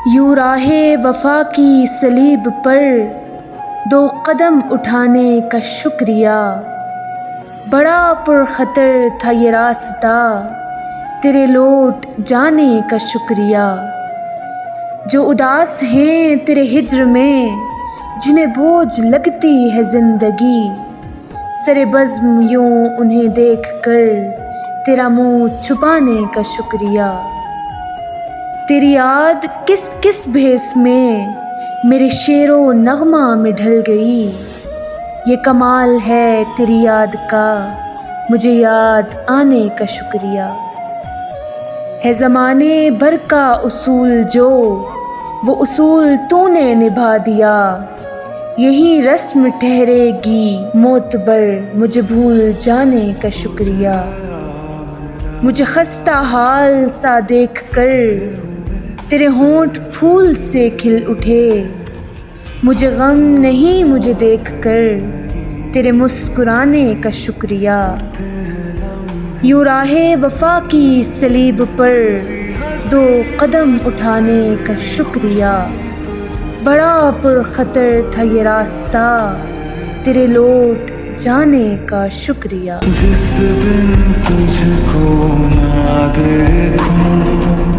यूं राहे वफा की सलीब पर दो कदम उठाने का शुक्रिया। बड़ा पुरखतर था ये रास्ता, तेरे लौट जाने का शुक्रिया। जो उदास हैं तेरे हिज्र में, जिन्हें बोझ लगती है जिंदगी, सरे बज़्म यूं उन्हें देख कर तेरा मुंह छुपाने का शुक्रिया। तेरी याद किस किस भेस में मेरे शेरो नगमा में ढल गई। ये कमाल है तेरी याद का, मुझे याद आने का शुक्रिया। है ज़माने भर का उसूल जो, वो उसूल तूने निभा दिया। यही रस्म ठहरेगी मोतबर, मुझे भूल जाने का शुक्रिया। मुझे खस्ता हाल सा देख कर तेरे होंठ फूल से खिल उठे। मुझे गम नहीं मुझे देख कर तेरे मुस्कुराने का शुक्रिया। यूं राहे वफा की सलीब पर दो कदम उठाने का शुक्रिया। बड़ा पुरखतर था ये रास्ता, तेरे लौट जाने का शुक्रिया। जिस दिन तुझको ना देखूं